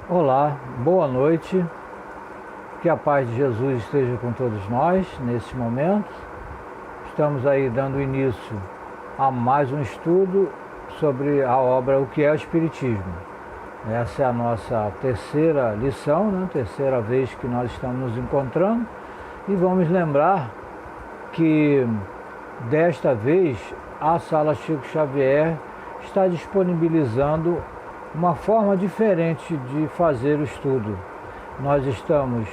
Olá, boa noite, que a paz de Jesus esteja com todos nós nesse momento. Estamos aí dando início a mais um estudo sobre a obra O que é o Espiritismo. Essa é a nossa terceira lição, terceira vez que nós estamos nos encontrando, e vamos lembrar que desta vez a Sala Chico Xavier está disponibilizando uma forma diferente de fazer o estudo. Nós estamos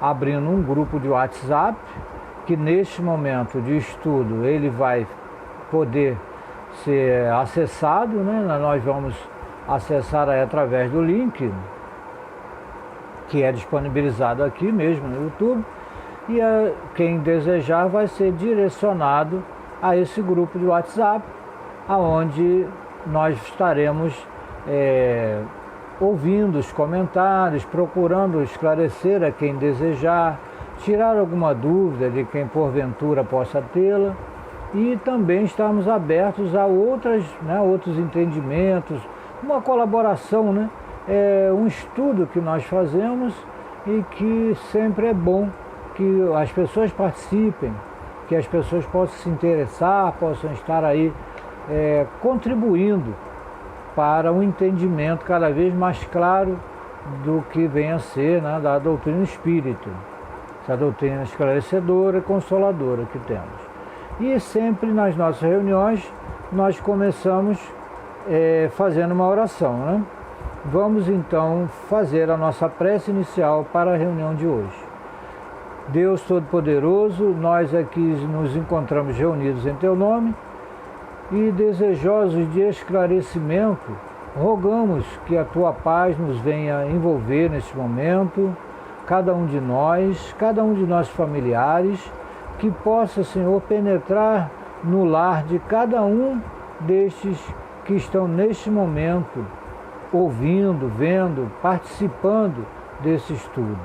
abrindo um grupo de WhatsApp, que neste momento de estudo ele vai poder ser acessado, Nós vamos acessar aí através do link, que é disponibilizado aqui mesmo no YouTube, e quem desejar vai ser direcionado a esse grupo de WhatsApp, aonde nós estaremos ouvindo os comentários, procurando esclarecer a quem desejar, tirar alguma dúvida de quem porventura possa tê-la, e também estamos abertos a outros entendimentos, uma colaboração, um estudo que nós fazemos e que sempre é bom que as pessoas participem, que as pessoas possam se interessar, possam estar aí contribuindo para um entendimento cada vez mais claro do que vem a ser da doutrina espírita, essa doutrina esclarecedora e consoladora que temos. E sempre nas nossas reuniões nós começamos fazendo uma oração, Vamos então fazer a nossa prece inicial para a reunião de hoje. Deus Todo-Poderoso, nós aqui nos encontramos reunidos em Teu nome, e desejosos de esclarecimento, rogamos que a Tua paz nos venha envolver neste momento, cada um de nós familiares, que possa, Senhor, penetrar no lar de cada um destes que estão neste momento ouvindo, vendo, participando desse estudo.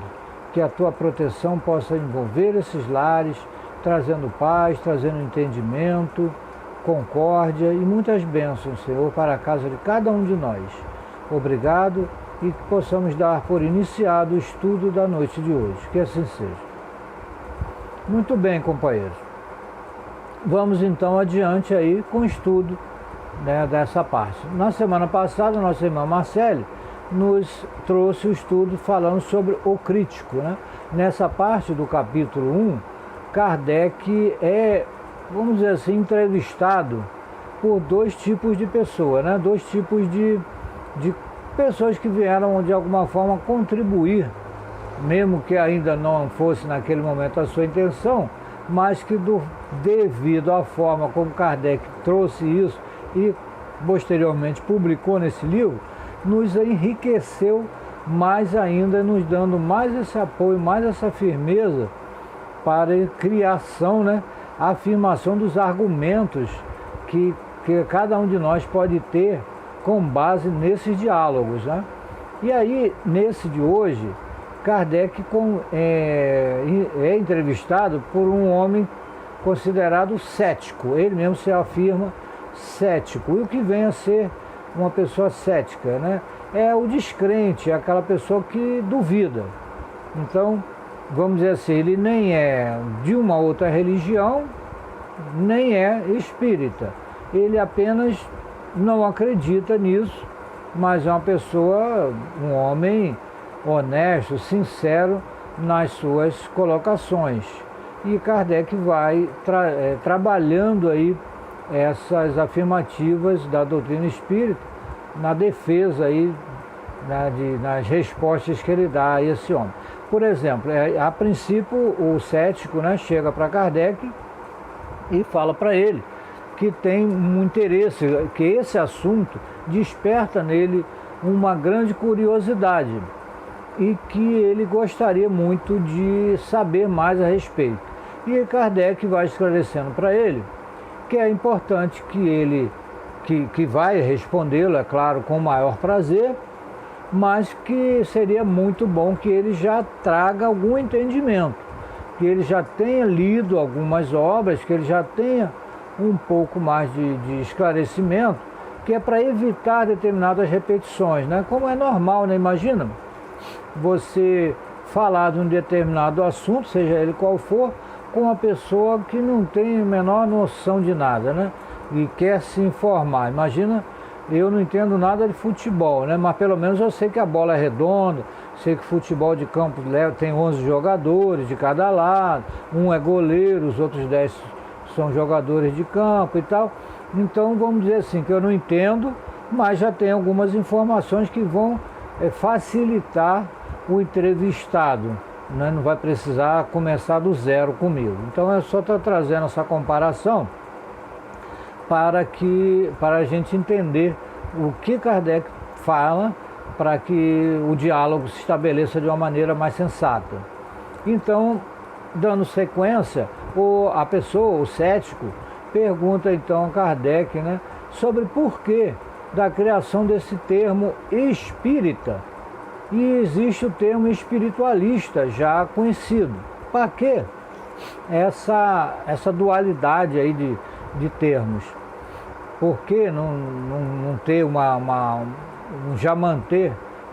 Que a Tua proteção possa envolver esses lares, trazendo paz, trazendo entendimento, concórdia e muitas bênçãos, Senhor, para a casa de cada um de nós. Obrigado, e que possamos dar por iniciado o estudo da noite de hoje. Que assim seja. Muito bem, companheiros. Vamos então adiante aí com o estudo dessa parte. Na semana passada, nossa irmã Marcele nos trouxe o estudo falando sobre o crítico, Nessa parte do capítulo 1, Kardec vamos dizer assim, entrevistado por dois tipos de pessoas, Dois tipos de pessoas que vieram de alguma forma contribuir, mesmo que ainda não fosse naquele momento a sua intenção, mas que devido à forma como Kardec trouxe isso e posteriormente publicou nesse livro, nos enriqueceu mais ainda, nos dando mais esse apoio, mais essa firmeza para a criação, a afirmação dos argumentos que cada um de nós pode ter com base nesses diálogos, E aí, nesse de hoje, Kardec é entrevistado por um homem considerado cético. Ele mesmo se afirma cético. E o que vem a ser uma pessoa cética, É o descrente, é aquela pessoa que duvida. Então, vamos dizer assim, ele nem é de uma outra religião, nem é espírita. Ele apenas não acredita nisso, mas é uma pessoa, um homem honesto, sincero nas suas colocações. E Kardec vai trabalhando aí essas afirmativas da doutrina espírita na defesa aí, nas respostas que ele dá a esse homem. Por exemplo, a princípio o cético chega para Kardec e fala para ele que tem um interesse, que esse assunto desperta nele uma grande curiosidade e que ele gostaria muito de saber mais a respeito. E Kardec vai esclarecendo para ele que é importante que ele, que vai respondê-lo, é claro, com o maior prazer, mas que seria muito bom que ele já traga algum entendimento, que ele já tenha lido algumas obras, que ele já tenha um pouco mais de esclarecimento, que é para evitar determinadas repetições, Como é normal, Imagina, você falar de um determinado assunto, seja ele qual for, com uma pessoa que não tem a menor noção de nada, né? E quer se informar. Imagina, eu não entendo nada de futebol, né? Mas pelo menos eu sei que a bola é redonda, sei que futebol de campo tem 11 jogadores de cada lado, um é goleiro, os outros 10 são jogadores de campo e tal. Então vamos dizer assim, que eu não entendo, mas já tem algumas informações que vão facilitar o entrevistado, né? Não vai precisar começar do zero comigo. Então é só estar trazendo essa comparação para a gente entender o que Kardec fala, para que o diálogo se estabeleça de uma maneira mais sensata. Então, dando sequência, a pessoa, o cético, pergunta então a Kardec, né, sobre por que da criação desse termo espírita. E existe o termo espiritualista já conhecido. Para que essa dualidade aí de termos? Por que não ter já manter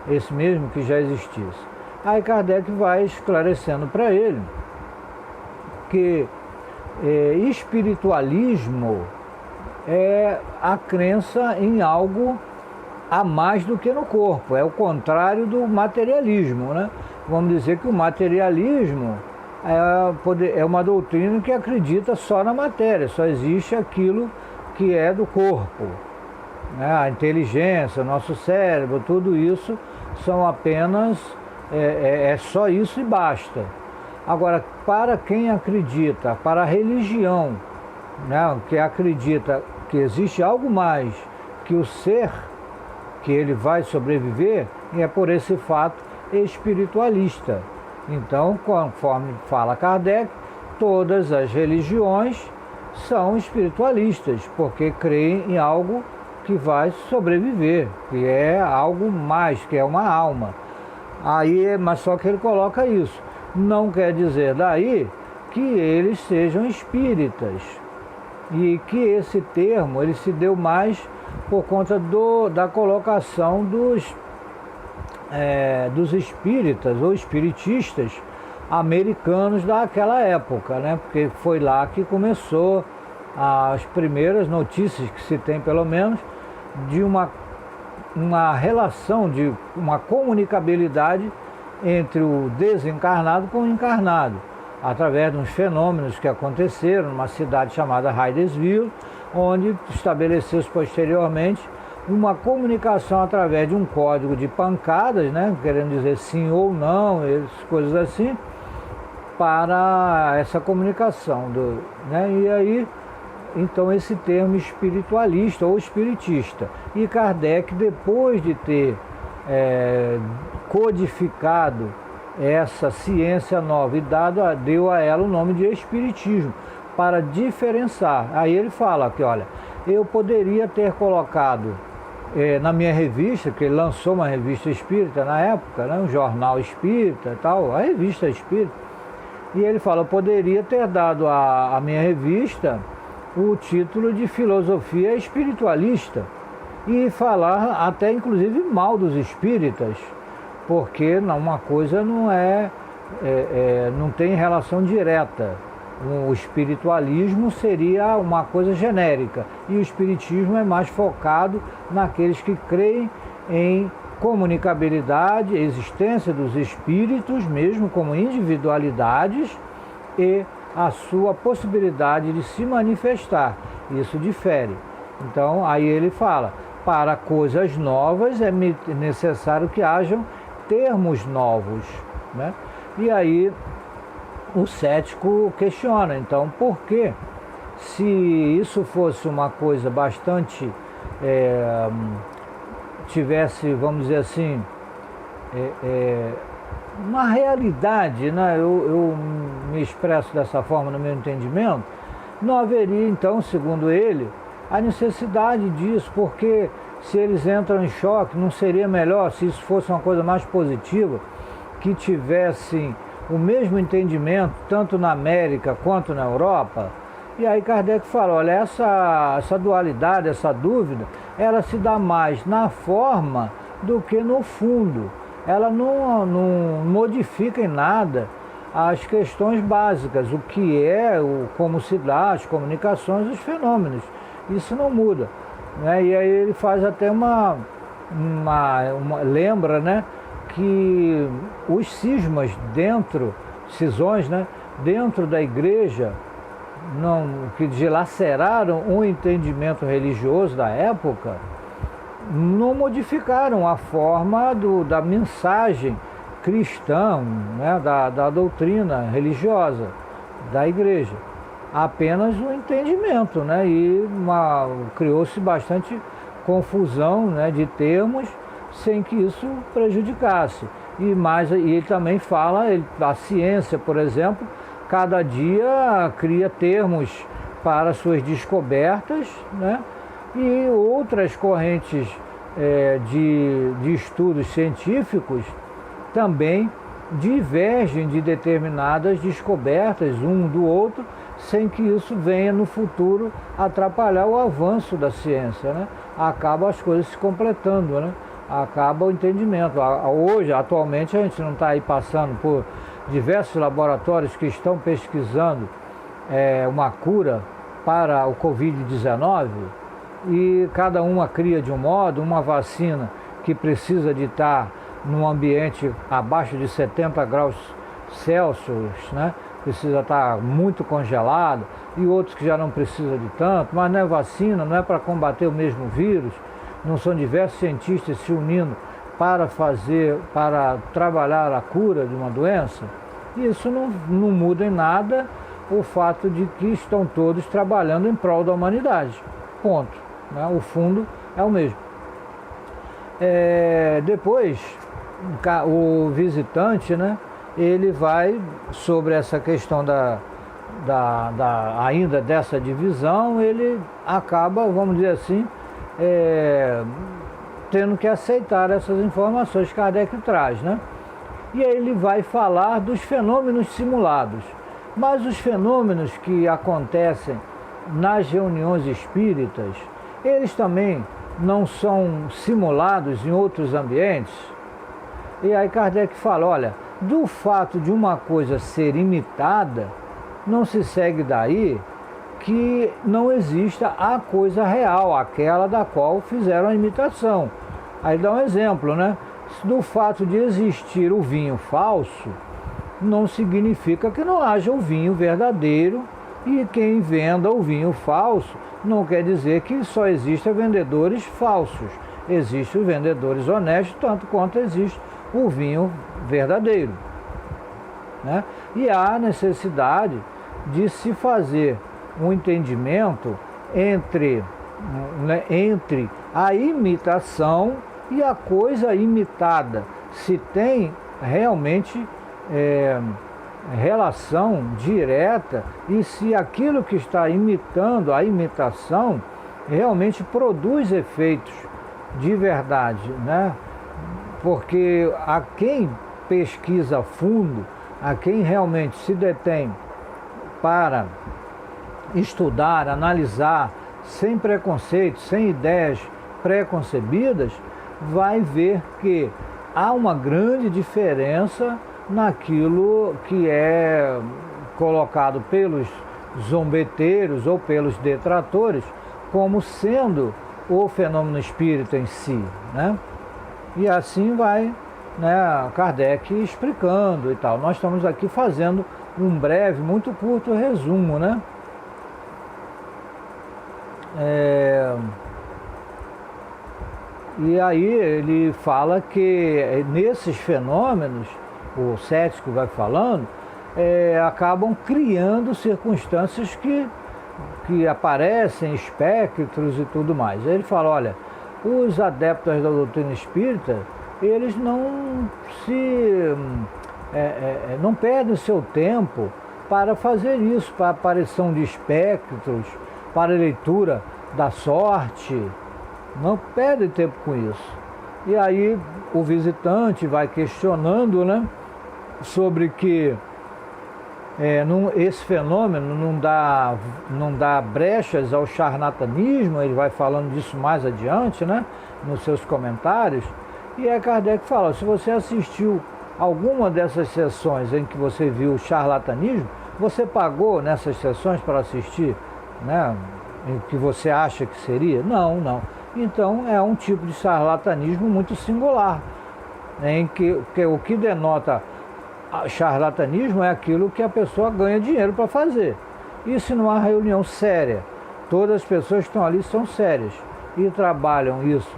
esse mesmo que já existisse? Aí Kardec vai esclarecendo para ele que espiritualismo é a crença em algo a mais do que no corpo, é o contrário do materialismo, né? Vamos dizer que o materialismo é uma doutrina que acredita só na matéria, só existe aquilo que é do corpo, né? A inteligência, o nosso cérebro, tudo isso são apenas, só isso e basta. Agora, para quem acredita, para a religião, né, que acredita que existe algo mais que o ser, que ele vai sobreviver, e é por esse fato espiritualista. Então, conforme fala Kardec, todas as religiões são espiritualistas, porque creem em algo que vai sobreviver, que é algo mais, que é uma alma. Mas só que ele coloca isso. Não quer dizer daí que eles sejam espíritas. E que esse termo ele se deu mais por conta da colocação dos espíritas ou espiritistas americanos daquela época, né? Porque foi lá que começou as primeiras notícias que se tem, pelo menos, de uma relação, de uma comunicabilidade entre o desencarnado com o encarnado, através de uns fenômenos que aconteceram numa cidade chamada Hydesville, onde estabeleceu-se posteriormente uma comunicação através de um código de pancadas, né, querendo dizer sim ou não, coisas assim, para essa comunicação. Né, e aí, então, esse termo espiritualista ou espiritista. E Kardec, depois de ter codificado essa ciência nova e deu a ela o nome de espiritismo, para diferenciar. Aí ele fala que, olha, eu poderia ter colocado na minha revista, que ele lançou uma revista espírita na época, né, um jornal espírita e tal, a revista espírita, e ele fala, eu poderia ter dado à minha revista o título de filosofia espiritualista e falar até inclusive mal dos espíritas, porque uma coisa não tem relação direta. O espiritualismo seria uma coisa genérica e o espiritismo é mais focado naqueles que creem em comunicabilidade, existência dos espíritos, mesmo como individualidades, e a sua possibilidade de se manifestar. Isso difere. Então, aí ele fala, para coisas novas é necessário que hajam termos novos, né? E aí o cético questiona, então, por que, se isso fosse uma coisa bastante, tivesse, vamos dizer assim, uma realidade, né? Eu me expresso dessa forma no meu entendimento, não haveria, então, segundo ele, a necessidade disso, porque se eles entram em choque, não seria melhor, se isso fosse uma coisa mais positiva, que tivessem o mesmo entendimento, tanto na América quanto na Europa? E aí Kardec fala, olha, essa dualidade, essa dúvida, ela se dá mais na forma do que no fundo. ela não modifica em nada as questões básicas, o que é, como se dá, as comunicações, os fenômenos. Isso não muda, né? E aí ele faz até lembra, né, que os cisões, né, dentro da igreja, que dilaceraram o entendimento religioso da época, não modificaram a forma da mensagem cristã, né, da doutrina religiosa da igreja. Apenas o entendimento, né, e criou-se bastante confusão, né, de termos, sem que isso prejudicasse. E ele também fala, a ciência, por exemplo, cada dia cria termos para suas descobertas, né? E outras correntes de estudos científicos também divergem de determinadas descobertas um do outro, sem que isso venha no futuro atrapalhar o avanço da ciência, né? Acaba as coisas se completando, né? Acaba o entendimento. Hoje, atualmente, a gente não está aí passando por diversos laboratórios que estão pesquisando uma cura para o Covid-19, e cada uma cria de um modo, uma vacina que precisa de estar num ambiente abaixo de 70 graus Celsius, né? Precisa estar muito congelado, e outros que já não precisa de tanto, mas não é vacina, não é para combater o mesmo vírus, não são diversos cientistas se unindo para trabalhar a cura de uma doença. Isso não muda em nada o fato de que estão todos trabalhando em prol da humanidade. Ponto. Né? O fundo é o mesmo. Depois, o visitante, né, ele vai sobre essa questão ainda dessa divisão, ele acaba, vamos dizer assim, tendo que aceitar essas informações que Kardec traz, né? E aí ele vai falar dos fenômenos simulados. Mas os fenômenos que acontecem nas reuniões espíritas, eles também não são simulados em outros ambientes? E aí Kardec fala, olha, do fato de uma coisa ser imitada, não se segue daí que não exista a coisa real, aquela da qual fizeram a imitação. Aí dá um exemplo, né? Do fato de existir o vinho falso, não significa que não haja o vinho verdadeiro, e quem venda o vinho falso não quer dizer que só existam vendedores falsos. Existem os vendedores honestos, tanto quanto existe o vinho verdadeiro, né? E há necessidade de se fazer um entendimento entre a imitação e a coisa imitada, se tem realmente relação direta, e se aquilo que está imitando a imitação realmente produz efeitos de verdade, né? Porque a quem pesquisa a fundo, a quem realmente se detém para estudar, analisar, sem preconceitos, sem ideias preconcebidas, vai ver que há uma grande diferença naquilo que é colocado pelos zombeteiros ou pelos detratores como sendo o fenômeno espírita em si, né? E assim vai, né, Kardec explicando e tal. Nós estamos aqui fazendo um breve, muito curto resumo, né? E aí ele fala que nesses fenômenos, o cético vai falando, acabam criando circunstâncias que aparecem, espectros e tudo mais. Aí ele fala, olha, os adeptos da doutrina espírita, eles não perdem o seu tempo para fazer isso, para a aparição de espectros, para a leitura da sorte, não perde tempo com isso. E aí o visitante vai questionando, né, sobre que esse fenômeno não dá brechas ao charlatanismo. Ele vai falando disso mais adiante, né, nos seus comentários, E aí Kardec fala, se você assistiu alguma dessas sessões em que você viu o charlatanismo, você pagou nessas sessões para assistir, né, o que você acha que seria? Não, não. Então é um tipo de charlatanismo muito singular, né, em que o que denota charlatanismo é aquilo que a pessoa ganha dinheiro para fazer. E se não há reunião séria, todas as pessoas que estão ali são sérias e trabalham isso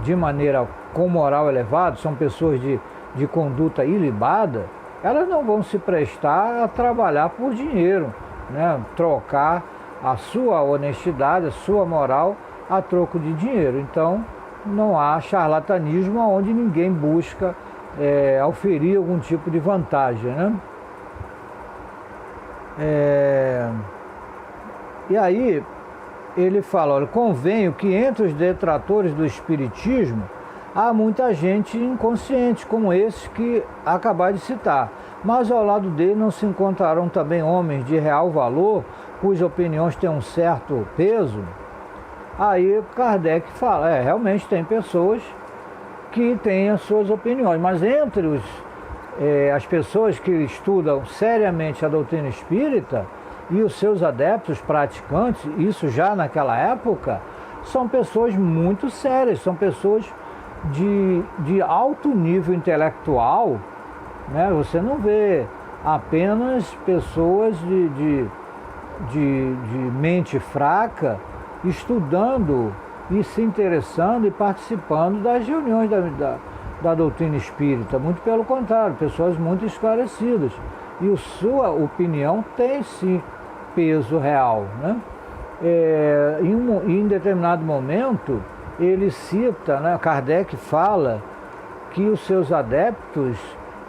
de maneira com moral elevada, são pessoas de conduta ilibada, elas não vão se prestar a trabalhar por dinheiro, né? Trocar a sua honestidade, a sua moral a troco de dinheiro. Então não há charlatanismo onde ninguém busca oferir algum tipo de vantagem, né? E aí ele fala, olha, convenho que entre os detratores do espiritismo há muita gente inconsciente, como esse que acabei de citar, mas ao lado dele não se encontrarão também homens de real valor, cujas opiniões têm um certo peso? Aí Kardec fala, realmente tem pessoas que têm as suas opiniões, mas entre as pessoas que estudam seriamente a doutrina espírita e os seus adeptos praticantes, isso já naquela época, são pessoas muito sérias, são pessoas de alto nível intelectual, né? Você não vê apenas pessoas de mente fraca estudando e se interessando e participando das reuniões da doutrina espírita. Muito pelo contrário, pessoas muito esclarecidas. E sua opinião tem sim peso real, né? Em determinado momento, ele cita, né, Kardec fala que os seus adeptos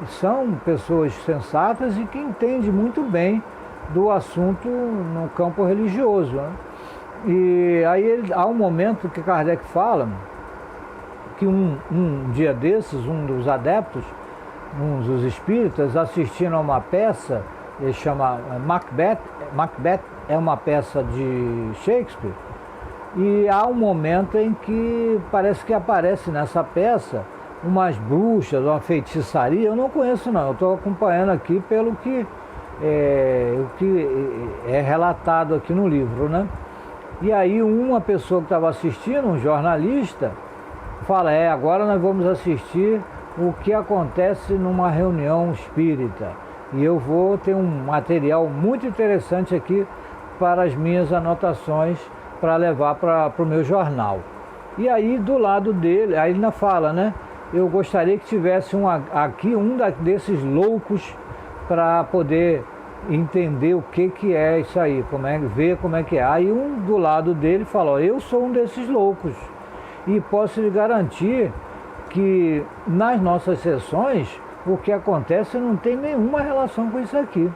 são pessoas sensatas e que entendem muito bem do assunto no campo religioso, né? E aí há um momento que Kardec fala que um dia desses, um dos adeptos, um dos espíritas, assistindo a uma peça, ele chama Macbeth. Macbeth é uma peça de Shakespeare, e há um momento em que parece que aparece nessa peça umas bruxas, uma feitiçaria. Eu não conheço não, eu estou acompanhando aqui pelo que o que é relatado aqui no livro, né? E aí uma pessoa que estava assistindo, um jornalista, fala, agora nós vamos assistir o que acontece numa reunião espírita. E eu vou ter um material muito interessante aqui para as minhas anotações para levar para o meu jornal. E aí do lado dele, aí ele ainda fala, né? Eu gostaria que tivesse aqui desses loucos para poder entender o que é isso aí, ver como é que é. Aí um do lado dele fala, eu sou um desses loucos e posso lhe garantir que nas nossas sessões o que acontece não tem nenhuma relação com isso aqui.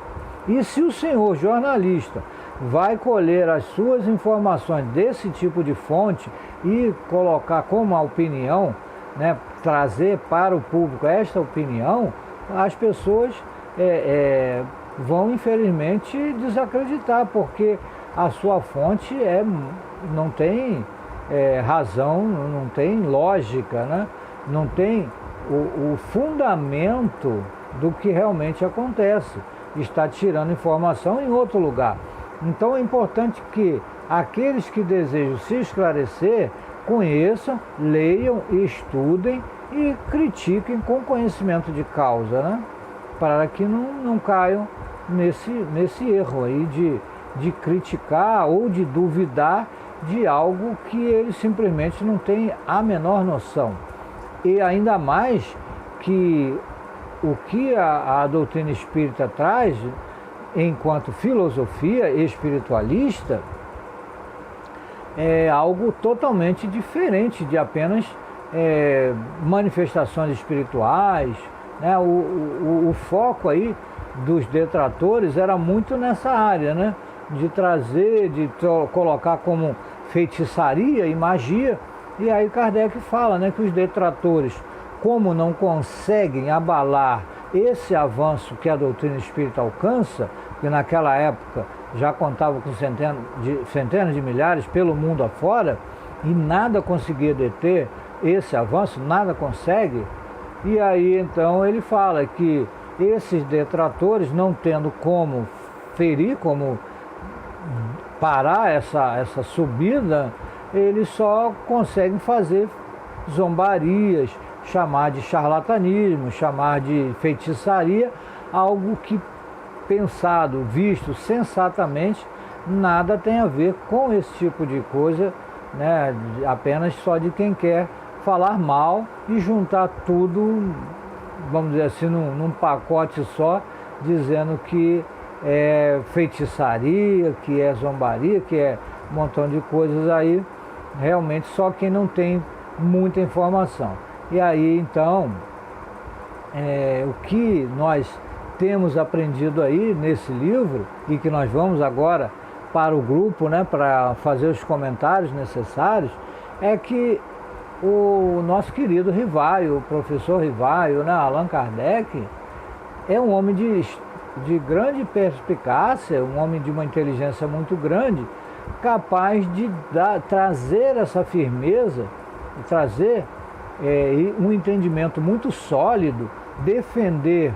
E se o senhor jornalista vai colher as suas informações desse tipo de fonte e colocar como a opinião, né, trazer para o público esta opinião, as pessoas vão infelizmente desacreditar, porque a sua fonte não tem razão, não tem lógica, né? Não tem o fundamento do que realmente acontece. Está tirando informação em outro lugar. Então é importante que aqueles que desejam se esclarecer conheçam, leiam, estudem e critiquem com conhecimento de causa, né? Para que não caiam nesse erro aí de criticar ou de duvidar de algo que eles simplesmente não têm a menor noção. E ainda mais que o que a doutrina espírita traz enquanto filosofia espiritualista é algo totalmente diferente de apenas manifestações espirituais, né? O foco aí dos detratores era muito nessa área, né? De trazer, de colocar como feitiçaria e magia. E aí Kardec fala, né, que os detratores, como não conseguem abalar esse avanço que a doutrina espírita alcança, que naquela época já contava com centenas de milhares pelo mundo afora, e nada conseguia deter esse avanço, nada consegue. E aí então ele fala que esses detratores, não tendo como ferir, como parar essa subida, eles só conseguem fazer zombarias, chamar de charlatanismo, chamar de feitiçaria, algo que, pensado, visto sensatamente, nada tem a ver com esse tipo de coisa, né? Apenas só de quem quer falar mal e juntar tudo, vamos dizer assim, num pacote só, dizendo que é feitiçaria, que é zombaria, que é um montão de coisas aí, realmente só quem não tem muita informação. E aí então, o que nós temos aprendido aí nesse livro, e que nós vamos agora para o grupo, né, para fazer os comentários necessários, é que o nosso querido Rivaio, o professor Rivaio, né, Allan Kardec, é um homem de grande perspicácia, um homem de uma inteligência muito grande, capaz de trazer essa firmeza, trazer um entendimento muito sólido, defender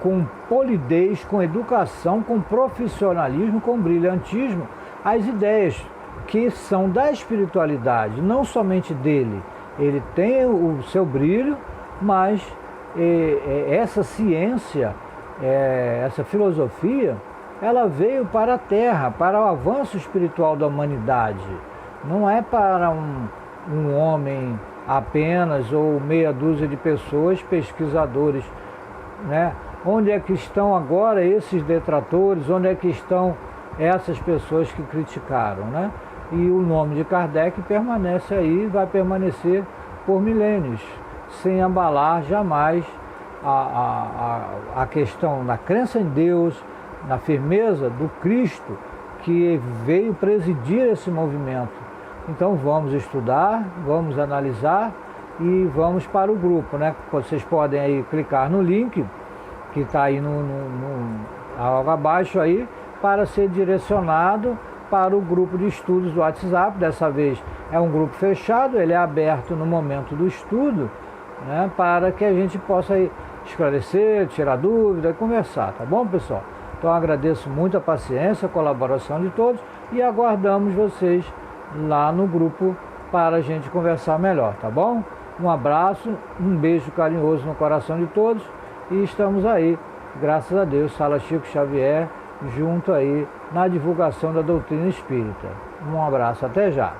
com polidez, com educação, com profissionalismo, com brilhantismo, as ideias que são da espiritualidade, não somente dele. Ele tem o seu brilho, mas essa ciência, essa filosofia, ela veio para a Terra, para o avanço espiritual da humanidade. Não é para um homem apenas, ou meia dúzia de pessoas, pesquisadores, né? Onde é que estão agora esses detratores? Onde é que estão essas pessoas que criticaram, né? E o nome de Kardec permanece aí, vai permanecer por milênios, sem abalar jamais a questão da crença em Deus, na firmeza do Cristo que veio presidir esse movimento. Então vamos estudar, vamos analisar e vamos para o grupo, né? Vocês podem aí clicar no link que está aí logo abaixo aí, para ser direcionado para o grupo de estudos do WhatsApp. Dessa vez é um grupo fechado, ele é aberto no momento do estudo, né, para que a gente possa aí esclarecer, tirar dúvida, conversar, tá bom, pessoal? Então agradeço muito a paciência, a colaboração de todos e aguardamos vocês lá no grupo para a gente conversar melhor, tá bom? Um abraço, um beijo carinhoso no coração de todos e estamos aí, graças a Deus, Sala Chico Xavier, junto aí na divulgação da doutrina espírita. Um abraço, até já!